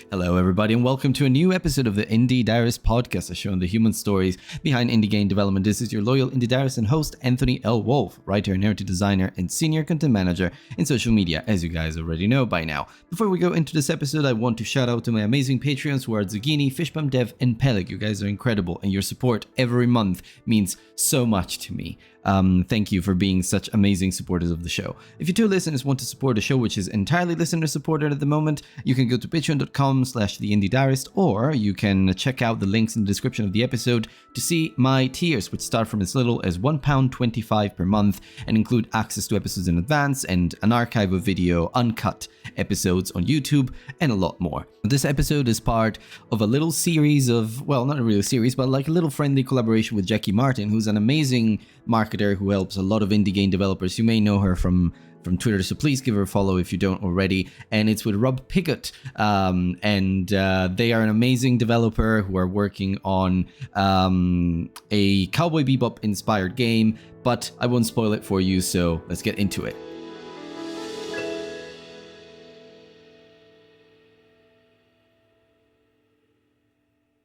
Hello, everybody, and welcome to a new episode of the Indie Diarist podcast, a show on the human stories behind indie game development. This is your loyal Indie Diarist and host, Anthony L. Wolf, writer, narrative designer, and senior content manager in social media, as you guys already know by now. Before we go into this episode, I want to shout out to my amazing Patreons who are Zucchini, Fishbump Dev, and Peleg. You guys are incredible, and your support every month means so much to me. Thank you for being such amazing supporters of the show. If you two listeners want to support the show, which is entirely listener supported at the moment, you can go to patreon.com/theindiediarist, or you can check out the links in the description of the episode to see my tiers, which start from as little as £1.25 per month and include access to episodes in advance and an archive of video, uncut episodes on YouTube, and a lot more. This episode is part of a little series of, well, not a real series, but like a little friendly collaboration with Jackie Martin, who's an amazing marketer who helps a lot of indie game developers. You may know her from Twitter, so please give her a follow if you don't already. And it's with Rob Pigott, and they are an amazing developer who are working on a Cowboy Bebop inspired game, but I won't spoil it for you, so let's get into it.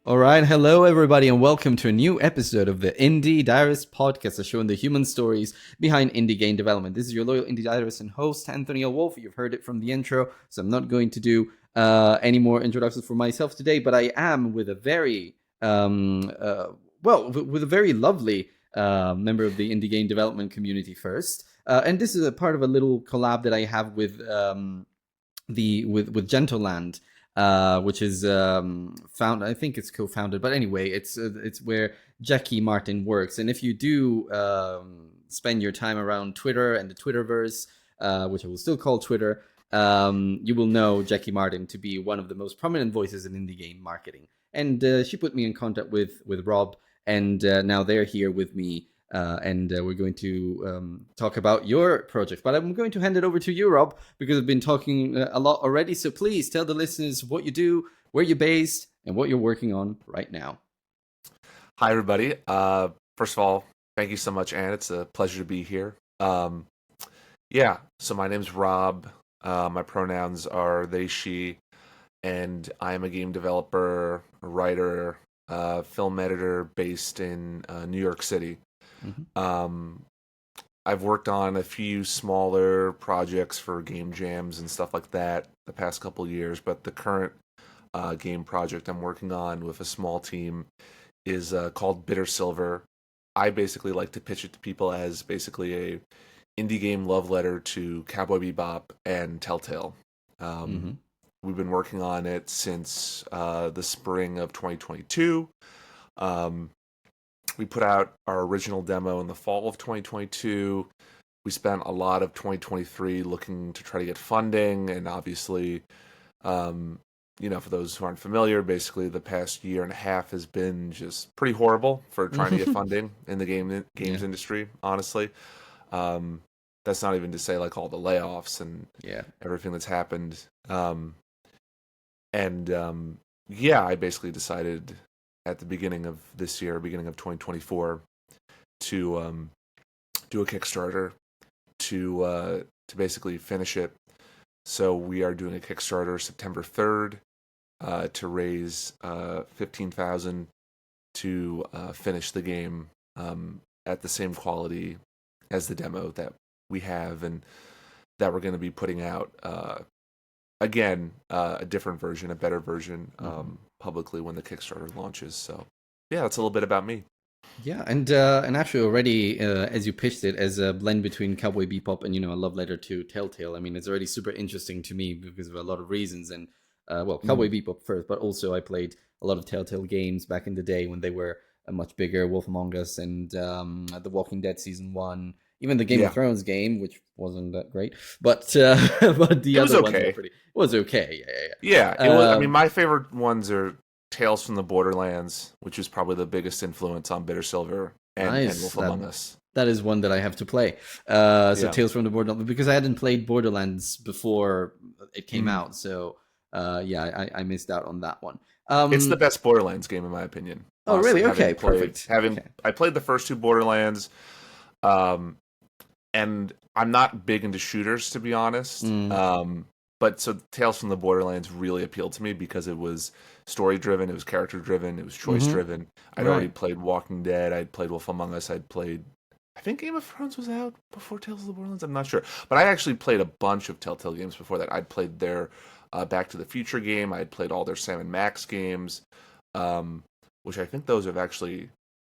All right, hello everybody, and welcome to a new episode of the Indie Diarist podcast, a show on the human stories behind indie game development. This is your loyal Indie Diarist and host, Anthony L. Wolf. You've heard it from the intro, so I'm not going to do any more introductions for myself today, but I am with a very, with a very lovely member of the indie game development community first. And this is a part of a little collab that I have with Gentleland. Which is found, I think it's co-founded, but anyway, it's where Jackie Martin works. And if you do spend your time around Twitter and the Twitterverse, which I will still call Twitter, you will know Jackie Martin to be one of the most prominent voices in indie game marketing. And she put me in contact with Rob, and now they're here with me. And we're going to talk about your project. But I'm going to hand it over to you, Rob, because I've been talking a lot already. So please tell the listeners what you do, where you're based, and what you're working on right now. Hi, everybody. First of all, thank you so much, Anne. It's a pleasure to be here. So my name's Rob. My pronouns are they, she, and I am a game developer, a writer, film editor based in New York City. Mm-hmm. I've worked on a few smaller projects for game jams and stuff like that the past couple of years, but the current game project I'm working on with a small team is called Bitter Silver. I basically like to pitch it to people as basically a indie game love letter to Cowboy Bebop and Telltale. We've been working on it since the spring of 2022. We put out our original demo in the fall of 2022. We spent a lot of 2023 looking to try to get funding, and obviously, for those who aren't familiar, basically the past year and a half has been just pretty horrible for trying to get funding in the games industry, honestly. That's not even to say like all the layoffs and everything that's happened. I basically decided at the beginning of this year, beginning of 2024, to do a Kickstarter to basically finish it. So we are doing a Kickstarter September 3rd to raise $15,000 to finish the game at the same quality as the demo that we have, and that we're going to be putting out again a different version, a better version, publicly when the Kickstarter launches. So that's a little bit about me. Yeah, and actually already as you pitched it as a blend between Cowboy Bebop and a love letter to Telltale, I mean, it's already super interesting to me because of a lot of reasons. And Cowboy Bebop first, but also I played a lot of Telltale games back in the day when they were much bigger, Wolf Among Us and The Walking Dead Season 1, Even the Game of Yeah, Thrones game, which wasn't that great, but but the it was other ones were okay. pretty. It was okay. Yeah, yeah, Yeah, it was. yeah. I mean, my favorite ones are Tales from the Borderlands, which is probably the biggest influence on Bitter Silver and Nice. Wolf Among Us. That is one that I have to play. So Yeah. Tales from the Borderlands, because I hadn't played Borderlands before it came Mm. out, so yeah, I missed out on that one. It's the best Borderlands game in my opinion. Oh, Honestly, really? Okay, perfect. having Okay. I played the first two Borderlands, um, and I'm not big into shooters to be honest. Mm. But so Tales from the Borderlands really appealed to me because it was story driven, it was character driven, it was choice Mm-hmm. driven. I'd already Right. played Walking Dead, I'd played Wolf Among Us, I'd played. I think Game of Thrones was out before Tales of the Borderlands. I'm not sure, but I actually played a bunch of Telltale games before that. I'd played their Back to the Future game. I'd played all their Sam and Max games, um, which I think those have actually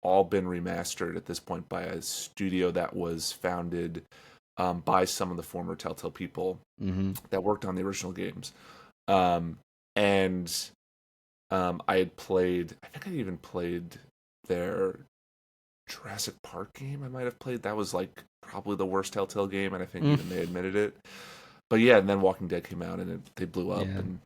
all been remastered at this point by a studio that was founded by some of the former Telltale people Mm-hmm. that worked on the original games. Um, and I had played, I think I even played their Jurassic Park game. I might have played. That was like probably the worst Telltale game, and I think Mm. even they admitted it. But yeah, and then Walking Dead came out and they blew up. Yeah. And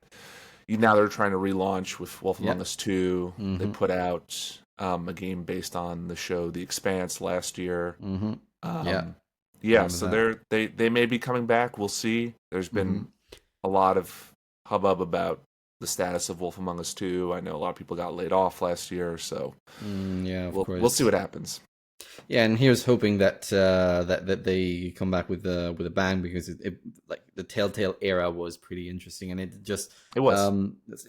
now they're trying to relaunch with Wolf Among Yep. Us 2. They Mm-hmm. put out a game based on the show The Expanse last year. Mm-hmm. Yeah. Um, yeah, Remember so that. they may be coming back. We'll see. There's Mm-hmm. been a lot of hubbub about the status of Wolf Among Us 2. I know a lot of people got laid off last year, so Yeah, of we'll see course. what happens. Yeah, and here's hoping that that they come back with a bang, because it like the Telltale era was pretty interesting, and it just It was.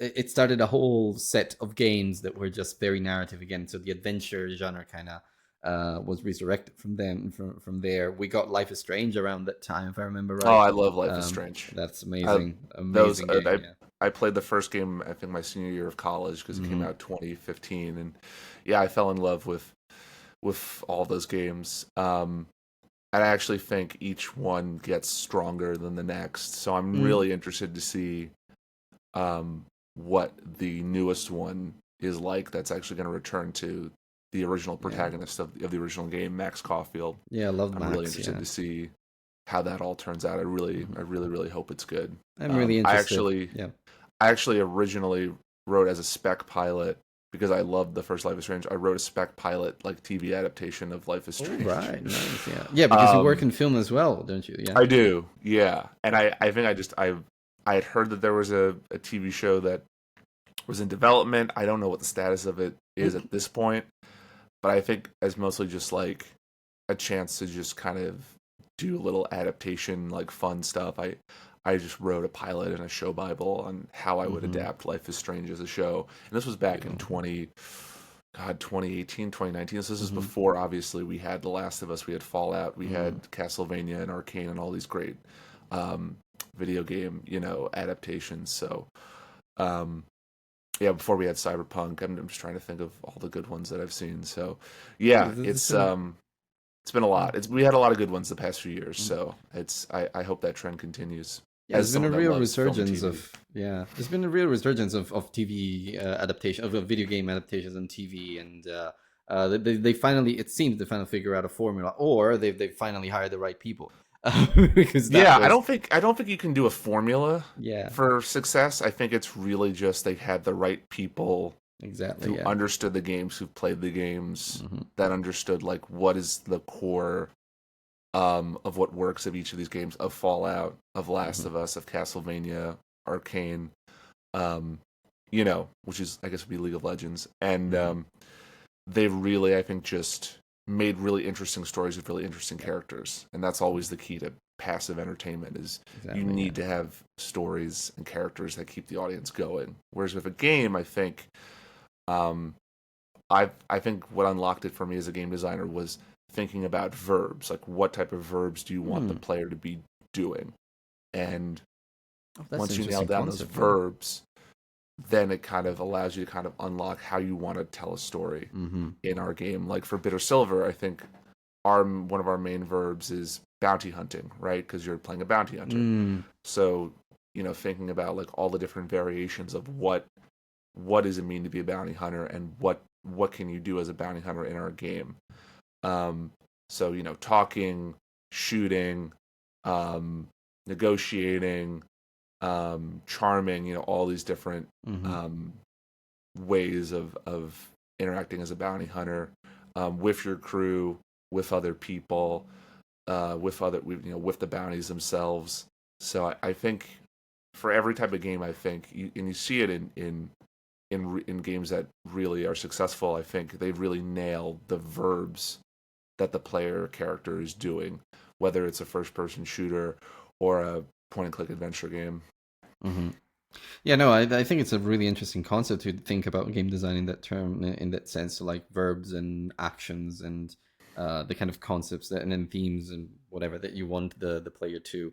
it started a whole set of games that were just very narrative again. So the adventure genre kind of was resurrected from them. From there, we got Life is Strange around that time, if I remember Oh, right. I love Life is Strange. That's Uh, amazing, those amazing game. Yeah. I played the first game I think my senior year of college because it came Hmm. out 2015, and yeah, I fell in love with all those games. And I actually think each one gets stronger than the next. So I'm Mm. really interested to see what the newest one is like. That's actually going to return to the original Yeah, protagonist of the original game, Max Caulfield. yeah, I love I'm really Max. interested Yeah. to see how that all turns out. Hmm. I really, really hope it's good. I'm really I interested. actually, Yeah. I actually originally wrote as a spec pilot because I loved the first Life is Strange. I wrote a spec pilot like TV adaptation of Life is All Strange. right, nice. Yeah, yeah, because you work Um, in film as well, don't you? Yeah. I do, yeah. And I think I had heard that there was a TV show that was in development. I don't know what the status of it is at this point, but I think as mostly just like a chance to just kind of do a little adaptation, like fun stuff. I just wrote a pilot and a show bible on how I would Mm-hmm. adapt Life is Strange as a show. And this was back in Beautiful. 2018, 2019. So this is Mm-hmm. before obviously we had The Last of Us, we had Fallout, we Mm. had Castlevania and Arcane and all these great um, video game, adaptations. So um, yeah, before we had Cyberpunk, I'm just trying to think of all the good ones that I've seen. So Yeah, yeah, there's been. it's been a Yeah. lot. We had a lot of good ones the past few years, Mm. so I hope that trend continues. Yeah, As there's been a someone that real loves film and resurgence TV. of there's been a real resurgence of TV adaptation of video game adaptations on TV, and they finally, it seems they finally figure out a formula, or they finally hired the right people, because that Yeah, was I don't think you can do a formula yeah, for success. I think it's really just they had the right people exactly, who yeah. understood the games, who played the games, Hmm. that understood like what is the core of what works of each of these games, of Fallout, of Last Hmm. of Us, of Castlevania, Arcane, um, which is I guess would be League of Legends, and Hmm. they really I think just made really interesting stories with really interesting Yeah, characters, and that's always the key to passive entertainment is you exactly, yeah. need to have stories and characters that keep the audience going. Whereas with a game, I think um, I think what unlocked it for me as a game designer was thinking about verbs, like what type of verbs do you want the Hmm. player to be doing, and Oh, that's an once you nail interesting down those concept. Yeah. verbs, then it kind of allows you to kind of unlock how you want to tell a story Hmm. in our game. Like for Bitter Silver, I think our one of our main verbs is bounty hunting, right? Because you're playing a bounty hunter. Mm. So, thinking about like all the different variations of what does it mean to be a bounty hunter and what can you do as a bounty hunter in our game. Um, So, talking, shooting, negotiating, charming, all these different Mm-hmm. ways of interacting as a bounty hunter, with your crew, with other people, with the bounties themselves. So I think for every type of game, I think, and you see it in games that really are successful. I think they really nail the verbs that the player character is doing, whether it's a first person shooter or a point and click adventure game. Mm-hmm. Yeah, no, I think it's a really interesting concept to think about game design in that term, in that sense, so like verbs and actions and the kind of concepts that, and then themes and whatever that you want the player to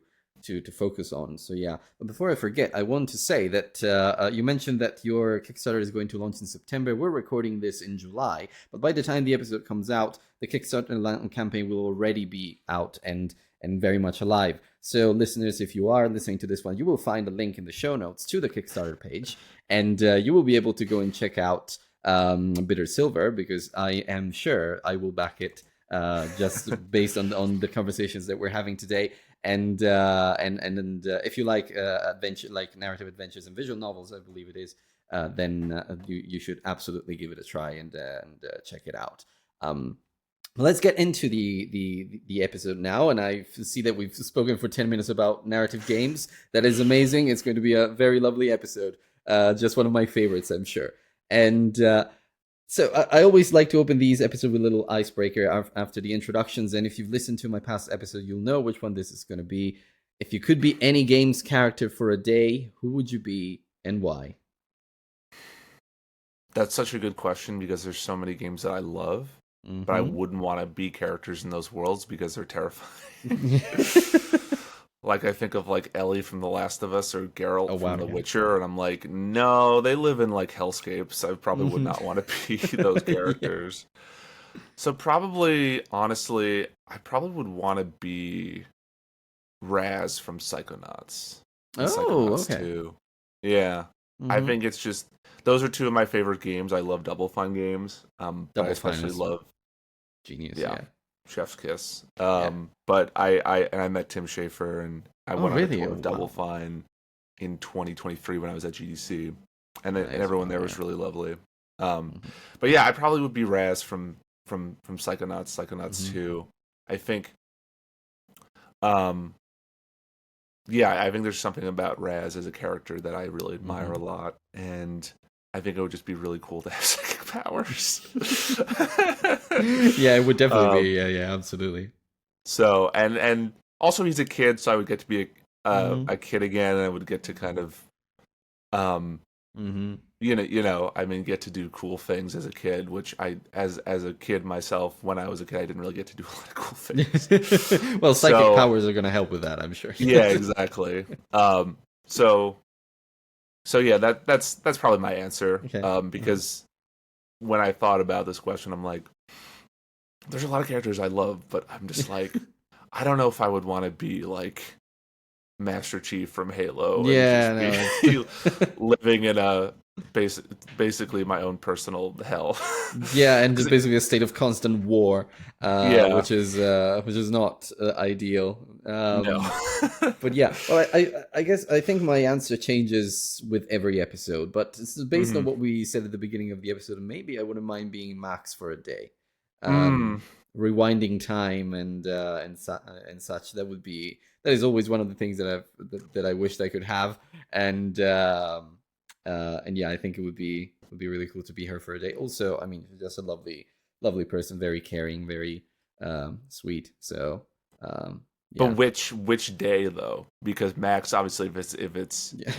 focus on. So yeah, but before I forget, I want to say that you mentioned that your Kickstarter is going to launch in September. We're recording this in July, but by the time the episode comes out, the Kickstarter campaign will already be out and very much alive. So, listeners, if you are listening to this one, you will find a link in the show notes to the Kickstarter page, and you will be able to go and check out Bitter Silver, because I am sure I will back it just based on the conversations that we're having today. And if you like adventure, like narrative adventures and visual novels, I believe it is, then you should absolutely give it a try and check it out. Let's get into the episode now, and I see that we've spoken for 10 minutes about narrative games. That is amazing. It's going to be a very lovely episode. Just one of my favorites, I'm sure. And so I always like to open these episodes with a little icebreaker after the introductions. And if you've listened to my past episode, you'll know which one this is going to be. If you could be any game's character for a day, who would you be and why? That's such a good question because there's so many games that I love, but I Mm-hmm. wouldn't want to be characters in those worlds because they're terrifying. Like I think of like Ellie from The Last of Us or Oh Geralt wow, from The yeah. Witcher, and I'm like, no, they live in like hellscapes. I probably would Mm-hmm. not want to be those Yeah. characters. So probably, honestly, I probably would want to be Raz from Psychonauts and Oh, Psychonauts okay. 2. Yeah. I Mm-hmm. think it's just those are two of my favorite games. I love Double Fine games. But I Double Fine especially is love, genius, yeah, yeah. Chef's Kiss. Yeah. But I met Tim Schafer and I Oh, went on a really? tour Oh, of Double wow. Fine in 2023 when I was at GDC, and Nice. everyone Wow, there yeah. was really lovely. Um, Mm-hmm. but yeah, I probably would be Raz from Psychonauts Mm-hmm. 2. I think, um, yeah, I think there's something about Raz as a character that I really admire Mm-hmm. a lot, and I think it would just be really cool to have psychic powers. Yeah, it would definitely um, be. Yeah, yeah, absolutely. so and also he's a kid, so I would get to be Mm-hmm. a kid again, and I would get to kind of um Mm-hmm. I mean, get to do cool things as a kid, which I as a kid myself, when I was a kid, I didn't really get to do a lot of cool things. Well, psychic So powers are going to help with that, I'm sure. yeah, exactly. So yeah, that's probably my answer. Okay. Mm-hmm. Because when I thought about this question, I'm like, there's a lot of characters I love, but I'm just like, I don't know if I would want to be like Master Chief from Halo and Yeah, just be no, it's living in a basic, basically my own personal hell. yeah, and just 'Cause basically a state of constant war, yeah, which is not ideal. no. But yeah, well, I guess I think my answer changes with every episode, but this is based on hmm what we said at the beginning of the episode. Maybe I wouldn't mind being Max for a day, Mm. rewinding time and such. That is always one of the things that I wished I could have, and yeah, I think it would be really cool to be her for a day. Also, I mean, she's just a lovely person, very caring, very sweet. So But yeah. which day though? Because Max, obviously, if it's Yeah.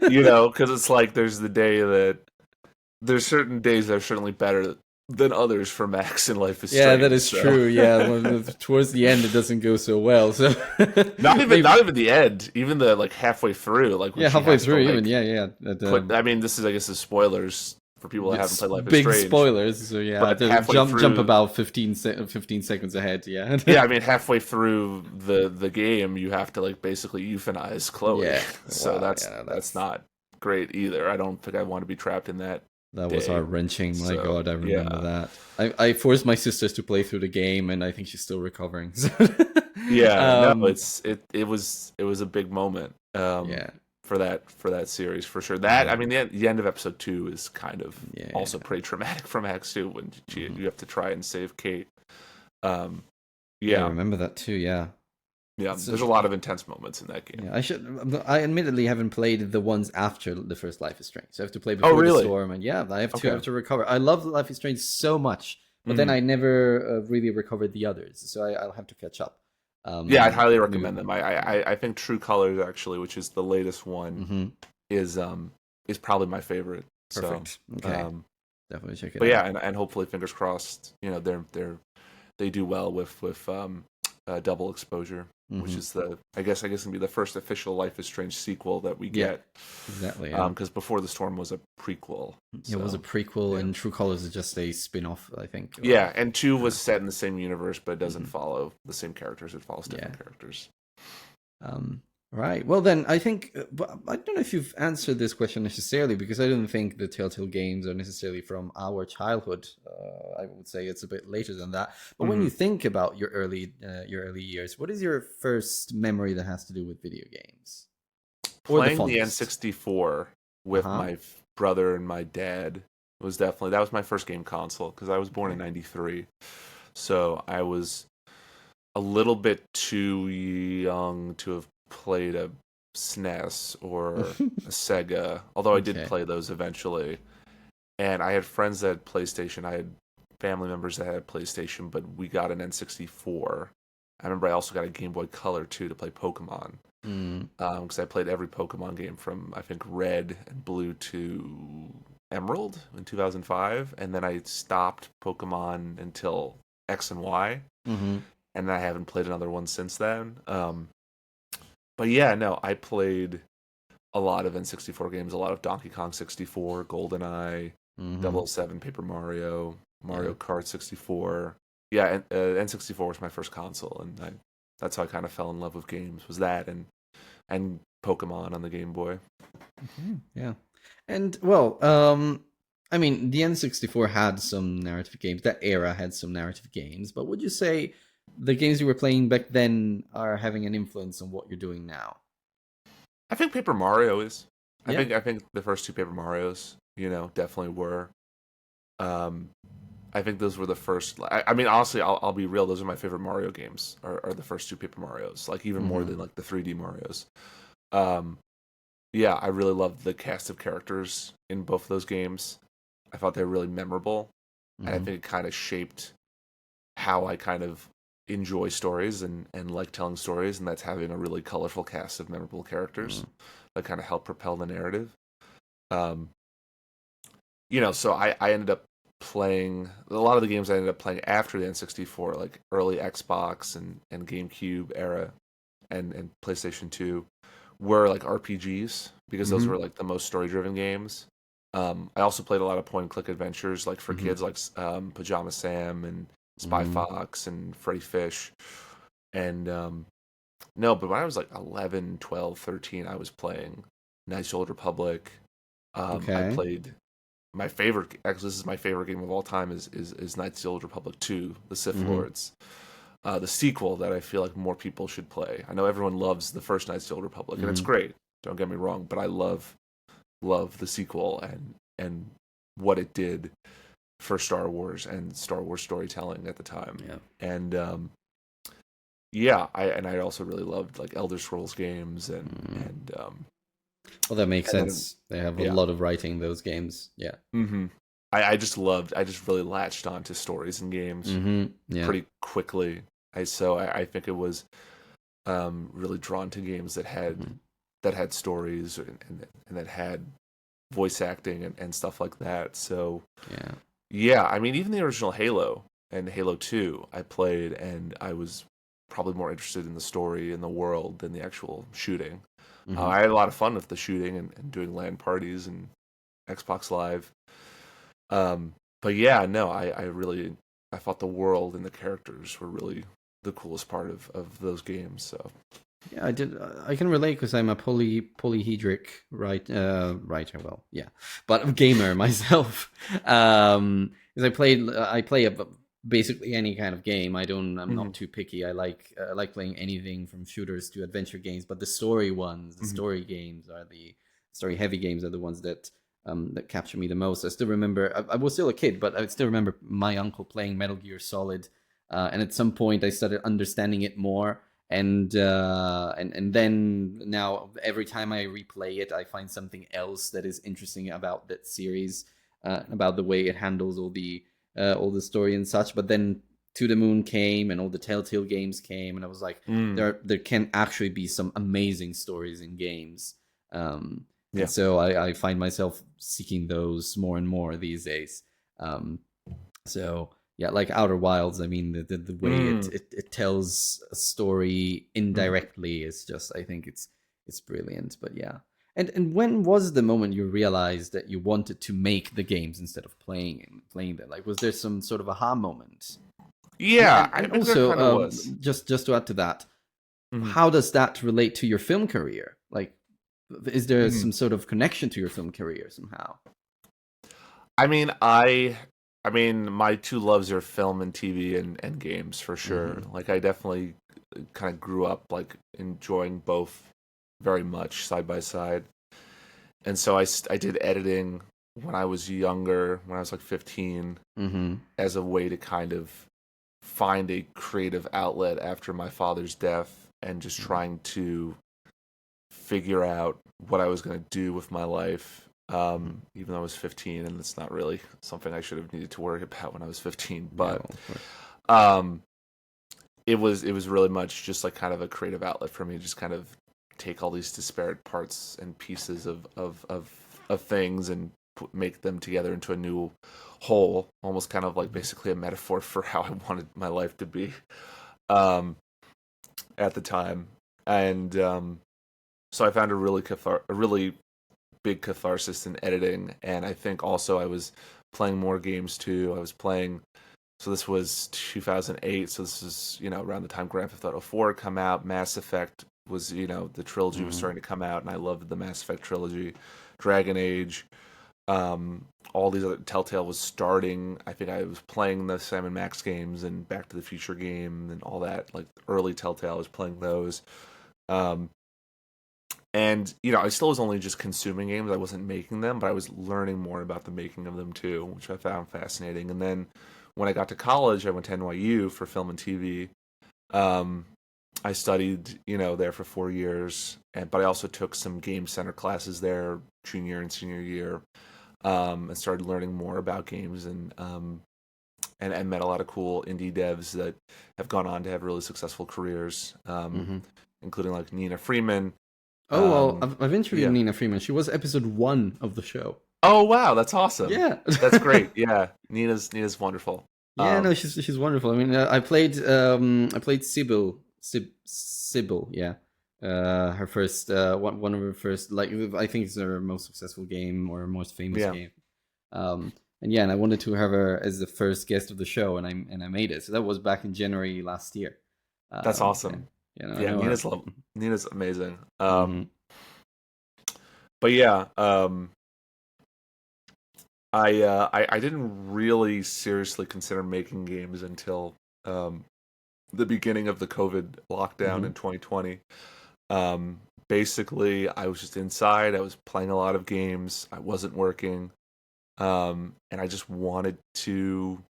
because it's like there's the day that there's certain days that are certainly better than others for Max in Life is Yeah, that Strange. is So true. Yeah, towards the end it doesn't go so well. So maybe not even the end, even the like halfway through, like when yeah, she halfway has to through even. like Yeah, yeah. That, put. I mean, this is I guess the spoilers for people that haven't played Life is big Strange, spoilers. So yeah, but halfway jump through, about 15 seconds ahead. Yeah. yeah, I mean halfway through the game, you have to like basically euthanize Chloe. Yeah. So Wow. Yeah, that's not great either. I don't think I want to be trapped in that That was day. heart wrenching. My So God, I remember yeah, that. I forced my sisters to play through the game, and I think she's still recovering. yeah. No, um, it was a big moment. yeah, For that series for sure. That yeah, I mean, the end of episode 2 is kind of also yeah. pretty traumatic for Max too when Hmm. you have to try and save Kate. Um, Yeah, I yeah, remember that too. Yeah, yeah. it's There's a lot of intense moments in that game. yeah. I should. I admittedly haven't played the ones after the first Life is Strange. So I have to play Oh, before the really? storm, and yeah, I Okay. have to recover. I love Life is Strange so much, but then Hmm. I never really recovered the others. So I'll have to catch up. Yeah, I'd highly Maybe. recommend them. I think True Colors actually, which is the latest one, Mm-hmm. is um is probably my favorite. So, Perfect. Okay, um, definitely check it but yeah, out. and hopefully, fingers crossed, they do well with Double Exposure, which Mm-hmm. is the I guess gonna be the first official Life is Strange sequel that we Yeah, get. exactly. Yeah. Because Before the Storm was a prequel. It was a So prequel, yeah, and True Colors is just a spin-off, I think. yeah, and 2 was Yeah. set in the same universe, but it doesn't Hmm. follow the same characters. It follows Yeah. different characters. Um, right. Well, then I think but I don't know if you've answered this question necessarily because I don't think the Telltale games are necessarily from our childhood. I would say it's a bit later than that. But when Hmm. you think about your early years, what is your first memory that has to do with video games, or the Playing the fondest? N64 Uh with huh. my brother and my dad was definitely that was my first game console because I was born in Okay. '93, so I was a little bit too young to have played a SNES or a Sega, although I did Okay. play those eventually. And I had friends that had PlayStation. I had family members that had PlayStation, but we got an N64. I remember I also got a Game Boy Color too to play Pokemon. Mm, Because I played every Pokemon game from I think Red and Blue to Emerald in 2005, and then I stopped Pokemon until X and Y, mm-hmm. and I haven't played another one since then. But yeah, no, I played a lot of N64 games, a lot of Donkey Kong 64, GoldenEye, Mm-hmm. 007, Paper Mario, Yeah. Mario Kart 64. Yeah, and, N64 was my first console, and that's how I kind of fell in love with games. Was that and Pokemon on the Game Boy. Okay. Yeah. And well, I mean, the N64 had some narrative games. That era had some narrative games, but would you say the games you were playing back then are having an influence on what you're doing now? I think Paper Mario is. Yeah. I think the first two Paper Marios, definitely were. Um, I think those were the first. I mean, honestly, I'll be real. Those are my favorite Mario games. Are the first two Paper Mario's, like even more Mm-hmm. than like the 3D Mario's. Um, yeah, I really loved the cast of characters in both of those games. I thought they were really memorable, and I Mm-hmm. think it kind of shaped how I kind of enjoy stories and like telling stories, and that's having a really colorful cast of memorable characters that kind of help propel the narrative. Um, so I ended up playing a lot of the games I ended up playing after the N64, like early Xbox and GameCube era and PlayStation 2, were like RPGs because those Mm-hmm. were like the most story driven games. I also played a lot of point and click adventures, like for Mm-hmm. kids, like Pajama Sam and Spy Mm-hmm. Fox and Freddy Fish. And no, but when I was like 11, 12, 13, I was playing Knights of the Old Republic. I Okay. played my favorite. Actually, this is my favorite game of all time. Is Knights of the Old Republic 2, The Sith Mm-hmm. Lords, the sequel that I feel like more people should play. I know everyone loves the first Knights of the Old Republic, and it's Mm-hmm. great. Don't get me wrong, but I love the sequel and what it did for Star Wars and Star Wars storytelling at the time. Yeah. And yeah, I also really loved like Elder Scrolls games Mm. Well, that makes and then sense. They have a yeah. lot of writing in those games. Yeah. Hmm. I just really latched onto stories and games Mm-hmm. Yeah. pretty quickly. I think it was really drawn to games Mm-hmm. that had stories and that had voice acting and stuff like that. So Yeah. yeah, I mean even the original Halo and Halo 2 I played and I was probably more interested in the story and the world than the actual shooting. Mm-hmm. I had a lot of fun with the shooting and doing LAN parties and Xbox Live. But yeah, no, I really I thought the world and the characters were really the coolest part of those games. So Yeah, I did. I can relate because I'm a polyhedric writer. Well, yeah, but a gamer myself. Because I play basically any kind of game. I'm Hmm. not too picky. I like playing anything from shooters to adventure games. But the story ones, the Hmm. story games are the story heavy games are the ones that capture me the most. I still remember. I was still a kid, but I still remember my uncle playing Metal Gear Solid. And at some point, I started understanding it more, and then now every time I replay it, I find something else that is interesting about that series, about the way it handles all the story and such. But then To the Moon came, and all the Telltale games came, and I was like, Mm, there can actually be some amazing stories in games, and yeah. so I find myself seeking those more and more these days. Um, so yeah, like Outer Wilds, I mean, the way Mm, it tells a story mhm. indirectly is just, I think it's brilliant. But yeah, and when was the moment you realized that you wanted to make the games instead of playing them? Like, was there some sort of aha moment? And Yeah, and I and think there also, kind of was. just to add to that, Hmm. how does that relate to your film career? Like, is there Hmm. some sort of connection to your film career somehow? I mean, I mean, my two loves are film and TV and games for sure. Hmm. Like, I definitely kind of grew up like enjoying both very much side by side. And so I did editing when I was younger, when I was like 15, Hmm. as a way to kind of find a creative outlet after my father's death and just trying to figure out what I was going to do with my life. Even though I was 15, and it's not really something I should have needed to worry about when I was 15, Yeah, but well, of course. um, it was really much just like kind of a creative outlet for me to just kind of take all these disparate parts and pieces of things and make them together into a new whole, almost kind of like basically a metaphor for how I wanted my life to be um, at the time. And so I found a really big catharsis in editing, and I think also I was playing more games too. I was playing. So this was 2008. So this is around the time Grand Theft Auto 4 come out. Mass Effect was the trilogy was Hmm. starting to come out, and I loved the Mass Effect trilogy. Dragon Age, all these other Telltale was starting. I think I was playing the Sam and Max games and Back to the Future game and all that. Like early Telltale, I was playing those. Um, and I still was only just consuming games. I wasn't making them, but I was learning more about the making of them too, which I found fascinating. And then when I got to college, I went to NYU for film and TV. Um, I studied, there for 4 years, but I also took some game center classes there, junior and senior year, and started learning more about games and met a lot of cool indie devs that have gone on to have really successful careers, Hmm. including like Nina Freeman. Oh well, Um, I've interviewed yeah. Nina Freeman. She was episode 1 of the show. Oh wow, that's awesome. Yeah, That's great. Yeah, Nina's wonderful. yeah. No, Um, she's wonderful. I mean, I played Sybil. Yeah, her first one of her first, like, I think it's her most successful game or most famous yeah, game. Um, and yeah, and I wanted to have her as the first guest of the show, and I made it. So that was back in January last year. that's Yeah, awesome. yeah. No, I Yeah, know her. Nina's amazing. Hmm. But yeah, I didn't really seriously consider making games until um, the beginning of the COVID lockdown Hmm. in 2020. Basically, I was just inside. I was playing a lot of games. I wasn't working, and I just wanted to.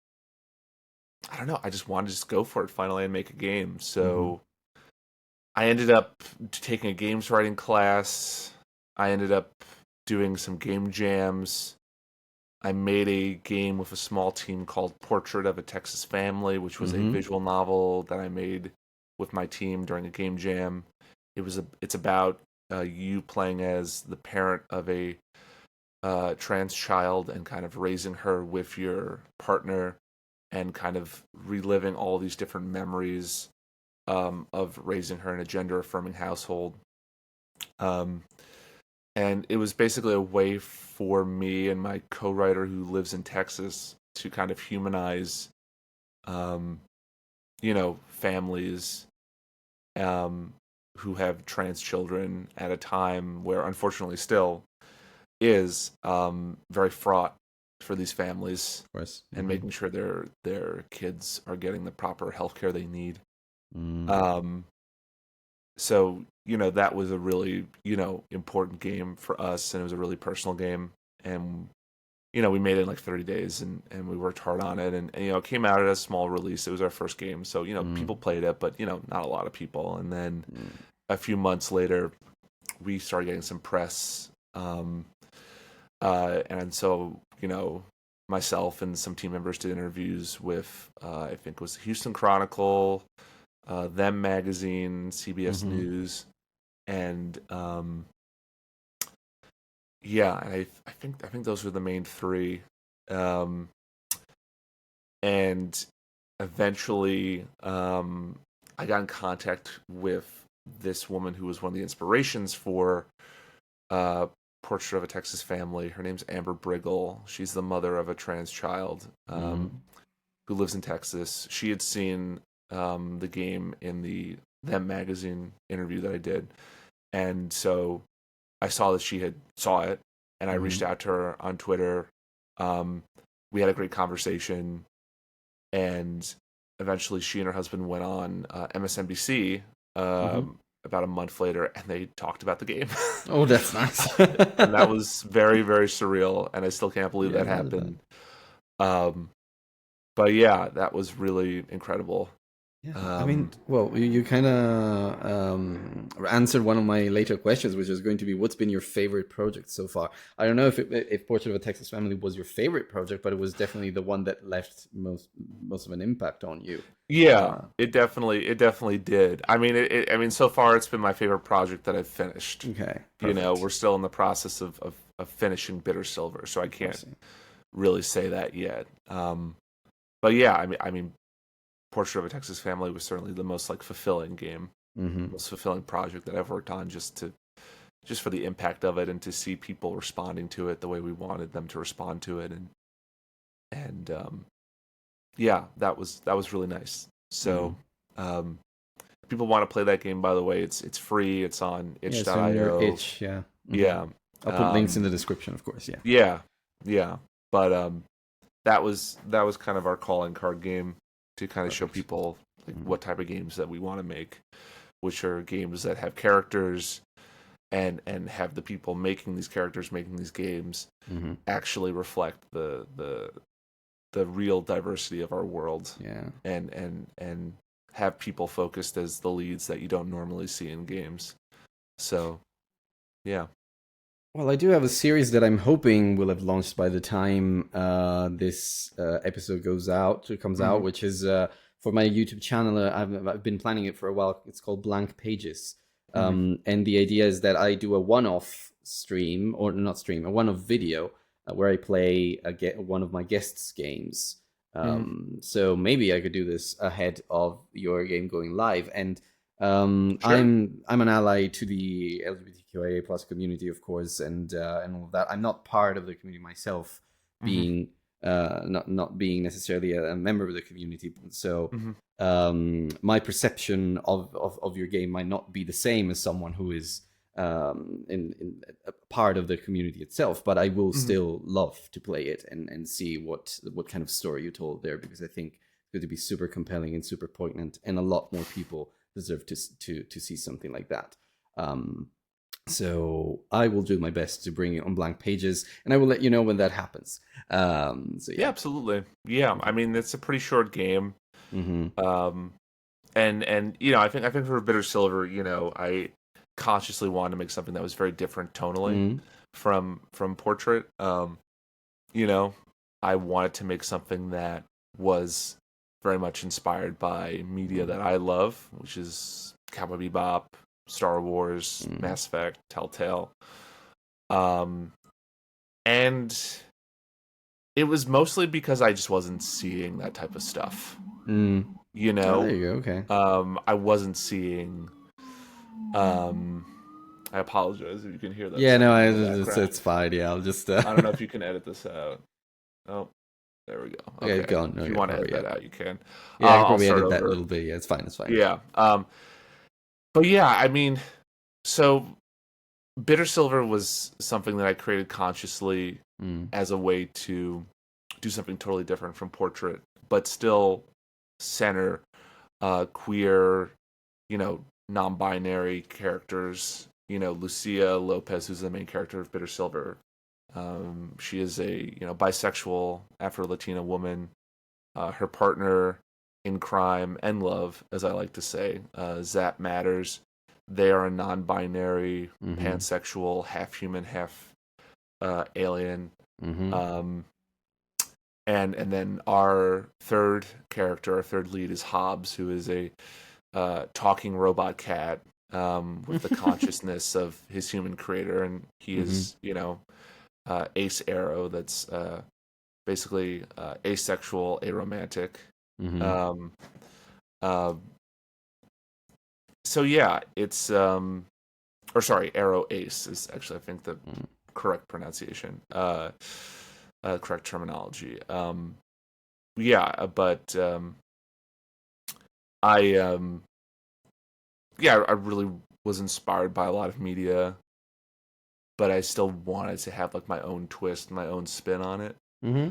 I don't know. I just wanted to just go for it finally and make a game. Hmm. So I ended up taking a games writing class. I ended up doing some game jams. I made a game with a small team called Portrait of a Texas Family, which was a Hmm. visual novel that I made with my team during a game jam. It's about you playing as the parent of a trans child and kind of raising her with your partner and kind of reliving all these different memories of raising her in a gender affirming household. Um, and it was basically a way for me and my co-writer who lives in Texas to kind of humanize, um, families, um, who have trans children at a time where, unfortunately, still is very fraught for these families, Of course. and making sure their kids are getting the proper healthcare they need. Mm. So that was a really important game for us, and it was a really personal game, and we made it in like 30 days, and we worked hard on it, and it came out at a small release. It was our first game, so people played it, but not a lot of people. And then a few months later, we started getting some press, and so myself and some team members did interviews with I think it was the Houston Chronicle, Them Magazine, CBS News, and yeah, and I think those were the main three, and eventually I got in contact with this woman who was one of the inspirations for Portrait of a Texas Family. Her name's Amber Briggle. She's the mother of a trans child who lives in Texas. She had seen the game in the Them Magazine interview that I did, and so I saw that she had saw it, and I reached out to her on Twitter. We had a great conversation, and eventually she and her husband went on MSNBC about a month later, and they talked about the game. Oh, that's nice. And that was very, very surreal, and I still can't believe that happened. But yeah, that was really incredible. Yeah, I mean, well, you kind of answered one of my later questions, which is going to be, what's been your favorite project so far? I don't know if Portrait of a Texas Family was your favorite project, but it was definitely the one that left most of an impact on you. Yeah, it definitely did. I mean, so far it's been my favorite project that I've finished. Okay, perfect. We're still in the process of finishing Bitter Silver, so I can't really say that yet. But yeah, I mean, Portrait of a Texas Family was certainly the most fulfilling game, most fulfilling project that I've worked on, just for the impact of it, and to see people responding to it the way we wanted them to respond to it, and yeah, that was really nice. So people want to play that game, by the way, it's free. It's on itch.io. Itch, yeah. Yeah. I'll put links in the description, of course. Yeah. But that was kind of our calling card game, to kind of show people what type of games that we want to make, which are games that have characters and have the people making these characters, making these games actually reflect the real diversity of our world. And have people focused as the leads that you don't normally see in games. So yeah. Well, I do have a series that I'm hoping will have launched by the time this episode comes out, which is for my YouTube channel. I've been planning it for a while. It's called Blank Pages. And the idea is that I do a one-off stream, or not stream, a one-off video where I play one of my guests' games. So maybe I could do this ahead of your game going live. And sure. I'm an ally to the LGBTQIA plus community, of course, and all of that. I'm not part of the community myself, being not being necessarily a member of the community. So my perception of your game might not be the same as someone who is in a part of the community itself, but I will still love to play it and see what kind of story you told there, because I think it's going to be super compelling and super poignant, and a lot more people deserve to see something like that. So I will do my best to bring it on Blank Pages, and I will let you know when that happens. So yeah, absolutely. Yeah, I mean, it's a pretty short game. And I think for Bitter Silver, I consciously wanted to make something that was very different tonally from Portrait. I wanted to make something that was very much inspired by media that I love, which is Cowboy Bebop, Star Wars, Mass Effect, Telltale. And it was mostly because I just wasn't seeing that type of stuff. Oh, there you go. Okay. I wasn't seeing. I apologize if you can hear that. Yeah, no, it's fine. Yeah, I'll just. I don't know if you can edit this out. Oh, there we go. Okay, go on. No, if you want to edit that out, you can. Yeah, I can probably edit that a little bit. Yeah, it's fine. Yeah. But yeah, I mean, so Bitter Silver was something that I created consciously Mm. as a way to do something totally different from Portrait, but still center queer, non-binary characters. Lucia Lopez, who's the main character of Bitter Silver. She is a bisexual Afro-Latina woman. Her partner in crime and love, as I like to say, Zap Matters. They are a non-binary, Mm-hmm. pansexual, half human, half alien. Mm-hmm. Um, and then our third character, our third lead, is Hobbs, who is a talking robot cat with the consciousness of his human creator, and he Mm-hmm. is, Ace Arrow. That's basically asexual, aromantic. Mm-hmm. Um, uh, so yeah, it's or sorry, Arrow Ace is actually I think the correct pronunciation, correct terminology. Yeah, but I yeah, I really was inspired by a lot of media, but I still wanted to have like my own twist, my own spin on it. Mm-hmm.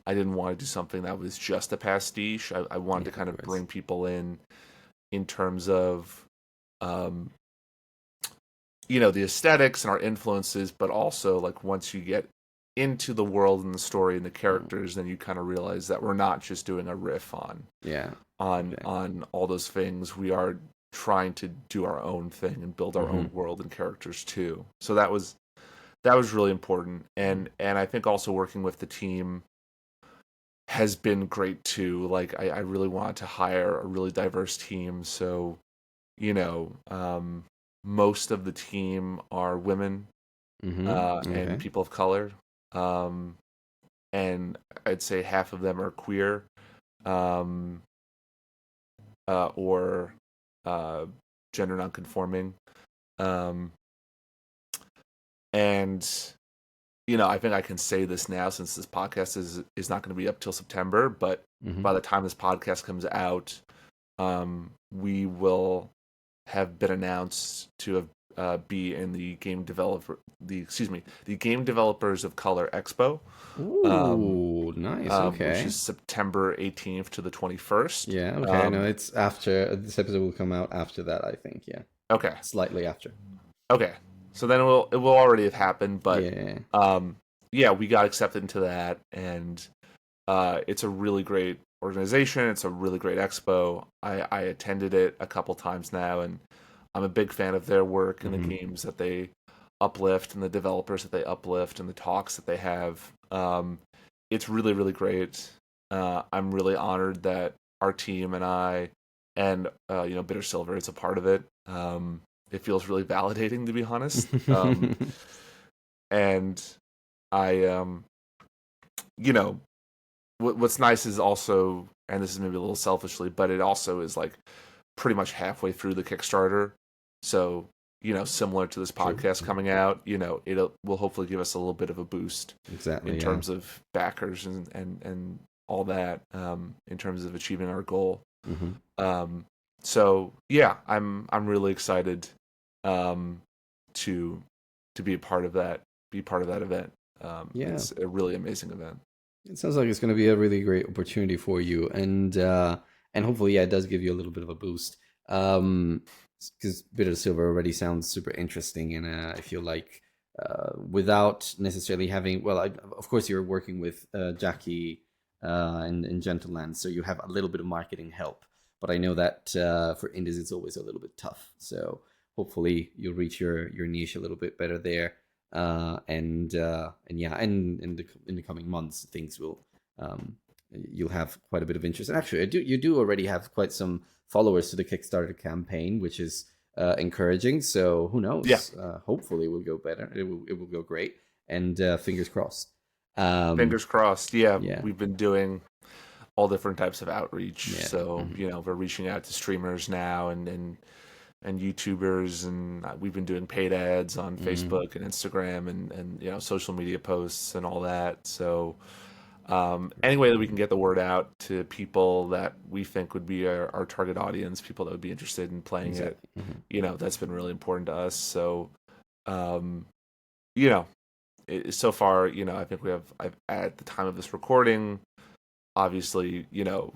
I didn't want to do something that was just a pastiche. I wanted Yeah, to kind of of course. bring people in terms of um, the aesthetics and our influences, but also like once you get into the world and the story and the Mm. characters, then you kind of realize that we're not just doing a riff on Yeah. on Okay. on all those things. We are trying to do our own thing and build our Mm-hmm. own world and characters too. So that was really important, and I think also working with the team has been great too. Like I really wanted to hire a really diverse team, so you know, most of the team are women Mm-hmm. and Okay. people of color, um, and I'd say half of them are queer um, or uh, gender nonconforming, um, and I think I can say this now since this podcast is not going to be up till September, but Mm-hmm. by the time this podcast comes out, we will have been announced to have be in the Game Developers of Color Expo, um, Ooh, nice. which Okay. is September 18th to the 21st. Yeah. Okay. I know it's after this episode will come out after that. I think. Yeah. Okay, Slightly after. okay, so then it will already have happened, but Yeah. yeah, we got accepted into that, and it's a really great organization. It's a really great expo. I attended it a couple times now, and I'm a big fan of their work and the Mm-hmm. games that they uplift and the developers that they uplift and the talks that they have. It's really, really great. I'm really honored that our team and I and Bitter Silver is a part of it. It feels really validating, to be honest. And I, you know, what's nice is also, and this is maybe a little selfishly, but it also is like pretty much halfway through the Kickstarter. So, similar to this True. podcast coming out, it will hopefully give us a little bit of a boost in Exactly. Yeah. terms of backers and all that, in terms of achieving our goal. Mm-hmm. Um, so yeah, I'm really excited um, to be a part of that, be part of that event. Yeah. It's a really amazing event. It sounds like it's going to be a really great opportunity for you, and hopefully, yeah, it does give you a little bit of a boost. Because Bitter Silver already sounds super interesting, and I feel like without necessarily having, well, of course, you're working with Jackie and Gentleland, so you have a little bit of marketing help. But I know that for indies, it's always a little bit tough. So hopefully, you'll reach your niche a little bit better there, and yeah, and in the coming months, things will um, you'll have quite a bit of interest. And actually, you do already have quite some followers to the Kickstarter campaign, which is encouraging. So who Yeah, knows? Hopefully, it will go better. It will go great, and fingers crossed. fingers crossed. Yeah, Yeah, we've been doing all different types of outreach. yeah, So, mhm, we're reaching out to streamers now and YouTubers, and we've been doing paid ads on mhm, Facebook and Instagram and social media posts and all that. So, Any way that we can get the word out to people that we think would be our target audience, people that would be interested in playing it, Exactly. Mhm. that's been really important to us. So, um, you know, so far, I think I've at the time of this recording, obviously, the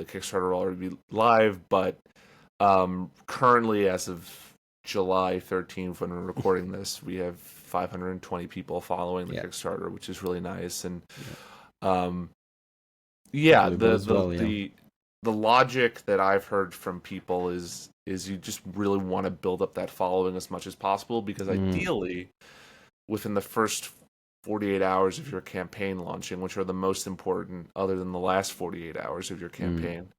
Kickstarter will already be live, but currently, as of July 13th, when we're recording this, we have 520 people following the Yeah. Kickstarter, which is really nice. And Yeah. um, yeah, Hopefully it goes well. Yeah. the logic that I've heard from people is you just really want to build up that following as much as possible, because Mm. ideally, within the first 48 hours of your campaign launching, which are the most important other than the last 48 hours of your Mm. campaign,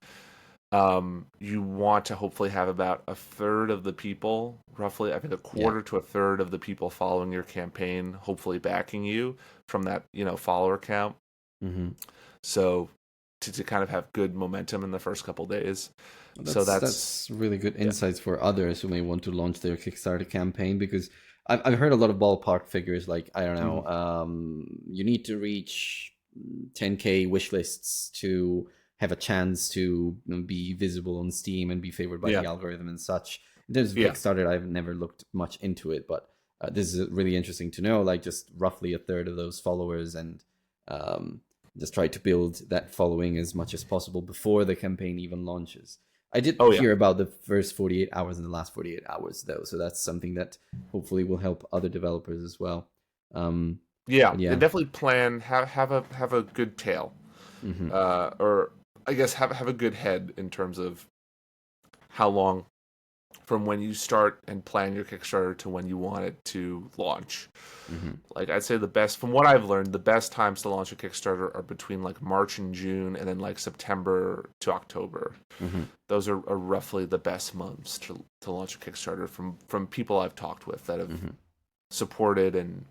you want to hopefully have about a third of the people, roughly, I think a Yeah. quarter to a third of the people following your campaign, hopefully backing you from that, follower count. Mm-hmm. So to kind of have good momentum in the first couple days. So that's That's really good yeah. insights for others who may want to launch their Kickstarter campaign, because I've heard a lot of ballpark figures like, I don't know, Mhm. you need to reach 10K wish lists to have a chance to be visible on Steam and be favored by Yeah. the algorithm and such. In terms of Yeah. Kickstarter, I've never looked much into it, but this is really interesting to know, like just roughly a third of those followers, and um, just try to build that following as much as possible before the campaign even launches. I did Oh yeah. hear about the first 48 hours and the last 48 hours, though, so that's something that hopefully will help other developers as well. Um, Yeah. but And yeah. definitely plan have a good tail. Hmm. Or I guess have a good head in terms of how long from when you start and plan your Kickstarter to when you want it to launch. Hmm. Like I'd say the best, from what I've learned, the best times to launch a Kickstarter are between like March and June, and then like September to October. Hmm. Those are roughly the best months to launch a Kickstarter from people I've talked with that have Hmm. supported and